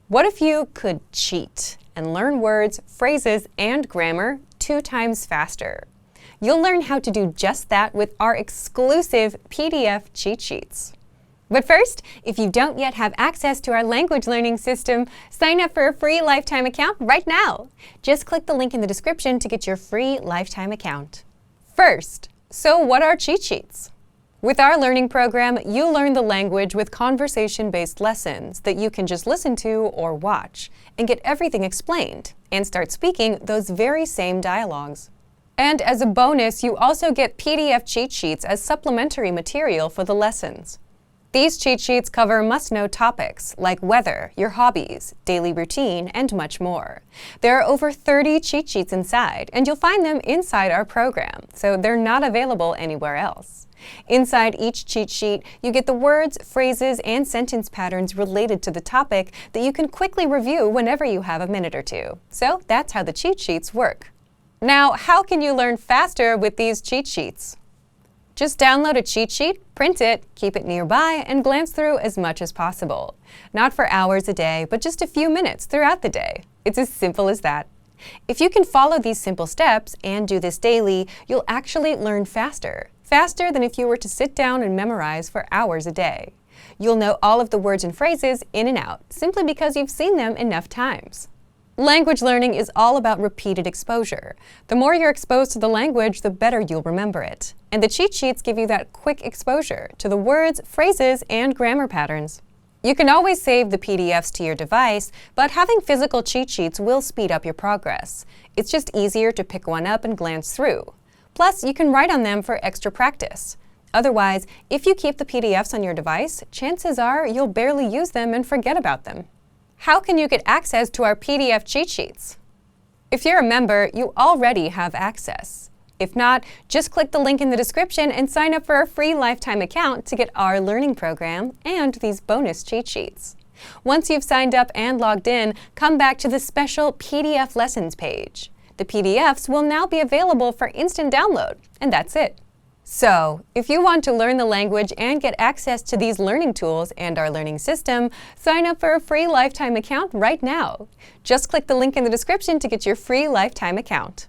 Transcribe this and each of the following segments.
What if you could cheat and learn words, phrases, and grammar 2 times faster? You'll learn how to do just that with our exclusive PDF cheat sheets. But first, if you don't yet have access to our language learning system, sign up for a free lifetime account right now. Just click the link in the description to get your free lifetime account. First, so what are cheat sheets? With our learning program, you learn the language with conversation-based lessons that you can just listen to or watch and get everything explained and start speaking those very same dialogues. And as a bonus, you also get PDF cheat sheets as supplementary material for the lessons. These cheat sheets cover must-know topics like weather, your hobbies, daily routine, and much more. There are over 30 cheat sheets inside, and you'll find them inside our program, so they're not available anywhere else. Inside each cheat sheet, you get the words, phrases, and sentence patterns related to the topic that you can quickly review whenever you have a minute or two. So that's how the cheat sheets work. Now, how can you learn faster with these cheat sheets? Just download a cheat sheet, print it, keep it nearby, and glance through as much as possible. Not for hours a day, but just a few minutes throughout the day. It's as simple as that. If you can follow these simple steps and do this daily, you'll actually learn faster. Faster than if you were to sit down and memorize for hours a day. You'll know all of the words and phrases in and out, simply because you've seen them enough times. Language learning is all about repeated exposure. The more you're exposed to the language, the better you'll remember it. And the cheat sheets give you that quick exposure to the words, phrases, and grammar patterns. You can always save the PDFs to your device, but having physical cheat sheets will speed up your progress. It's just easier to pick one up and glance through. Plus, you can write on them for extra practice. Otherwise, if you keep the PDFs on your device, chances are you'll barely use them and forget about them. How can you get access to our PDF cheat sheets? If you're a member, you already have access. If not, just click the link in the description and sign up for a free lifetime account to get our learning program and these bonus cheat sheets. Once you've signed up and logged in, come back to the special PDF lessons page. The PDFs will now be available for instant download, and that's it. So, if you want to learn the language and get access to these learning tools and our learning system, sign up for a free lifetime account right now. Just click the link in the description to get your free lifetime account.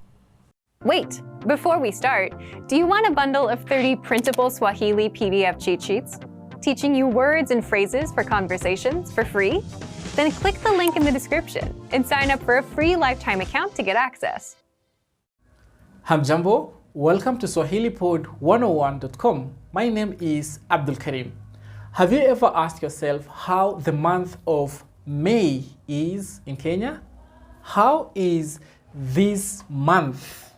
Wait, before we start, do you want a bundle of 30 printable Swahili PDF cheat sheets? Teaching you words and phrases for conversations for free? Then click the link in the description and sign up for a free lifetime account to get access. Hamjambo, welcome to SwahiliPod101.com. My name is Abdul Karim. Have you ever asked yourself how the month of May is in Kenya? How is this month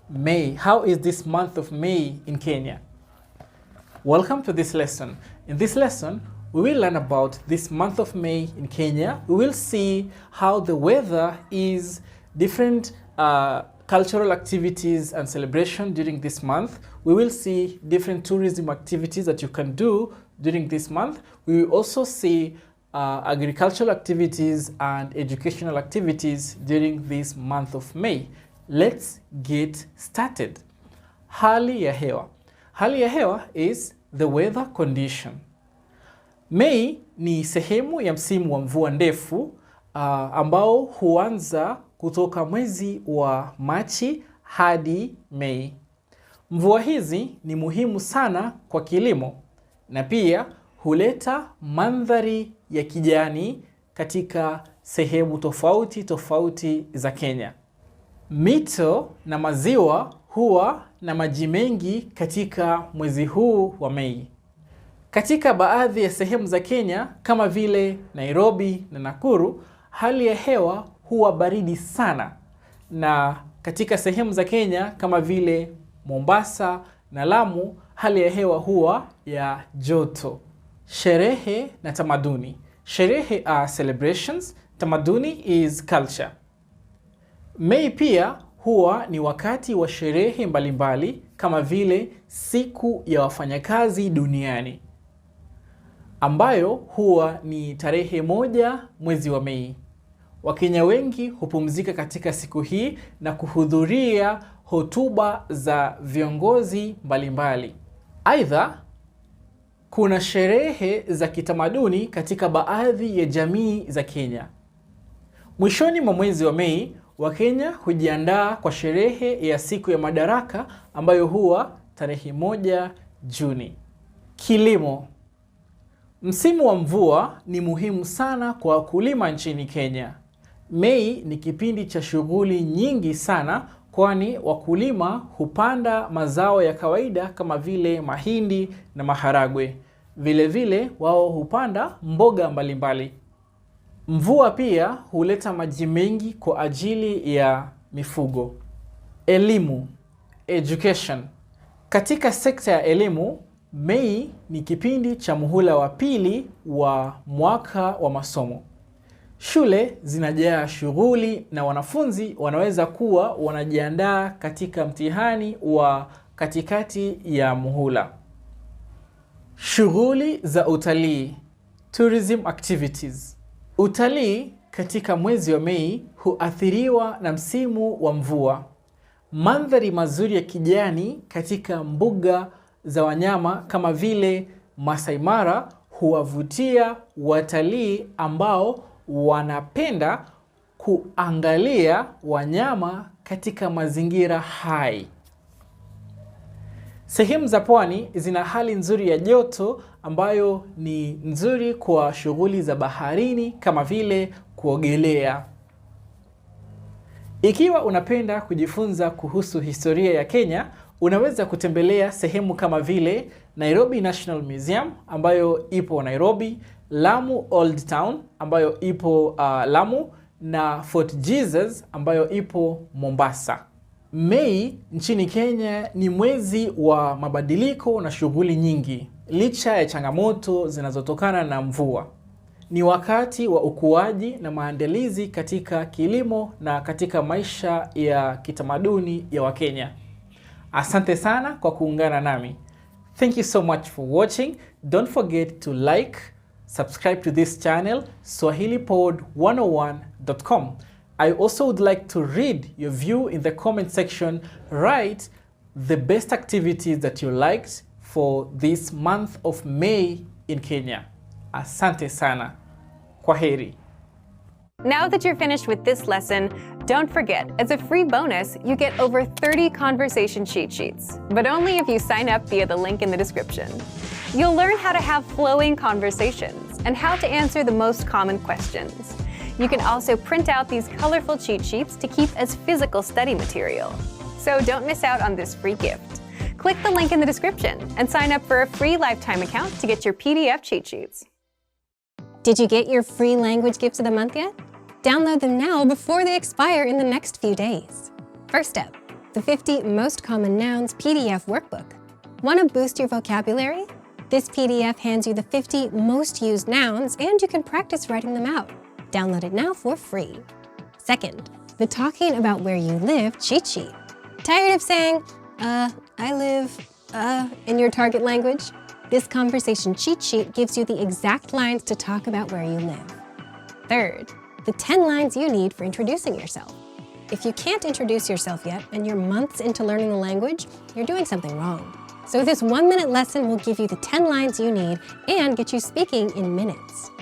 May? How is this month of May in Kenya? Welcome to this lesson. In this lesson, we will learn about this month of May in Kenya. We will see how the weather is, different cultural activities and celebration during this month. We will see different tourism activities that you can do during this month. We will also see agricultural activities and educational activities during this month of May. Let's get started. Hali ya hewa. Hali ya hewa is the weather condition. Mei ni sehemu ya msimu wa mvua ndefu ambao huanza kutoka mwezi wa Machi hadi Mei. Mvua hizi ni muhimu sana kwa kilimo na pia huleta mandhari ya kijani katika sehemu tofauti tofauti za Kenya. Mito na maziwa huwa na maji mengi katika mwezi huu wa Mei. Katika baadhi ya sehemu za Kenya kama vile Nairobi na Nakuru, hali ya hewa huwa baridi sana. Na katika sehemu za Kenya kama vile Mombasa na Lamu, hali ya hewa huwa ya joto. Sherehe na tamaduni. Sherehe are celebrations, tamaduni is culture. Mei pia huwa ni wakati wa sherehe mbalimbali kama vile siku ya wafanyakazi duniani, ambayo huwa ni tarehe 1 mwezi wa Mei. Wakenya wengi hupumzika katika siku hii na kuhudhuria hotuba za viongozi mbalimbali. Aidha, Kuna sherehe za kitamaduni katika baadhi ya jamii za Kenya. Mwishoni mwa mwezi wa Mei, Wakenya hujiandaa kwa sherehe ya siku ya Madaraka ambayo huwa tarehe 1 Juni. Kilimo. Msimu wa mvua ni muhimu sana kwa wakulima nchini Kenya. Mei ni kipindi cha shughuli nyingi sana, kwani wakulima hupanda mazao ya kawaida kama vile mahindi na maharagwe. Vile vile wao hupanda mboga mbalimbali. Mvua pia huleta maji mengi kwa ajili ya mifugo. Elimu, education. Katika sekta ya elimu, Mei ni kipindi cha muhula wa pili wa mwaka wa masomo. Shule zinajaa shughuli na wanafunzi wanaweza kuwa wanajiandaa katika mtihani wa katikati ya muhula. Shughuli za utalii, tourism activities. Utalii katika mwezi wa Mei huathiriwa na msimu wa mvua. Mandhari mazuri ya kijani katika mbuga za wanyama kama vile Masai Mara huwavutia watalii ambao wanapenda kuangalia wanyama katika mazingira hai. Sehemu za pwani zina hali nzuri ya joto ambayo ni nzuri kwa shughuli za baharini kama vile kuogelea. Ikiwa unapenda kujifunza kuhusu historia ya Kenya, unaweza kutembelea sehemu kama vile Nairobi National Museum ambayo ipo Nairobi, Lamu Old Town ambayo ipo Lamu, na Fort Jesus ambayo ipo Mombasa. Mei nchini Kenya ni mwezi wa mabadiliko na shughuli nyingi, licha ya changamoto zinazotokana na mvua. Ni wakati wa ukuaji na maandalizi katika kilimo na katika maisha ya kitamaduni ya Wakenya. Asante sana kwa kuungana nami. Thank you so much for watching. Don't forget to like, subscribe to this channel, swahilipod101.com. I also would like to read your view in the comment section. Write the best activities that you liked for this month of May in Kenya. Asante sana. Kwaheri. Now that you're finished with this lesson, don't forget, as a free bonus, you get over 30 conversation cheat sheets, but only if you sign up via the link in the description. You'll learn how to have flowing conversations and how to answer the most common questions. You can also print out these colorful cheat sheets to keep as physical study material. So don't miss out on this free gift. Click the link in the description and sign up for a free lifetime account to get your PDF cheat sheets. Did you get your free language gifts of the month yet? Download them now before they expire in the next few days. First up, the 50 Most Common Nouns PDF Workbook. Want to boost your vocabulary? This PDF hands you the 50 most used nouns and you can practice writing them out. Download it now for free. Second, the Talking About Where You Live cheat sheet. Tired of saying, I live, in your target language? This conversation cheat sheet gives you the exact lines to talk about where you live. Third, the 10 lines you need for introducing yourself. If you can't introduce yourself yet and you're months into learning the language, you're doing something wrong. So this 1-minute lesson will give you the 10 lines you need and get you speaking in minutes.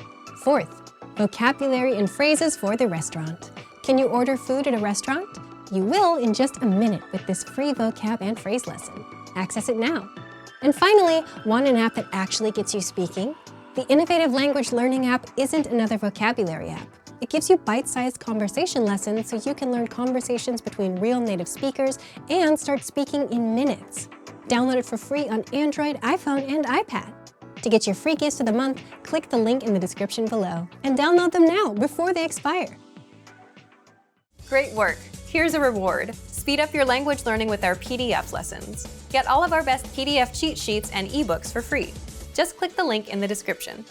Fourth, vocabulary and phrases for the restaurant. Can you order food at a restaurant? You will in just a minute with this free vocab and phrase lesson. Access it now. And finally, want an app that actually gets you speaking? The Innovative Language Learning app isn't another vocabulary app. It gives you bite-sized conversation lessons so you can learn conversations between real native speakers and start speaking in minutes. Download it for free on Android, iPhone, and iPad. To get your free gifts of the month, click the link in the description below and download them now before they expire. Great work. Here's a reward. Speed up your language learning with our PDF lessons. Get all of our best PDF cheat sheets and ebooks for free. Just click the link in the description.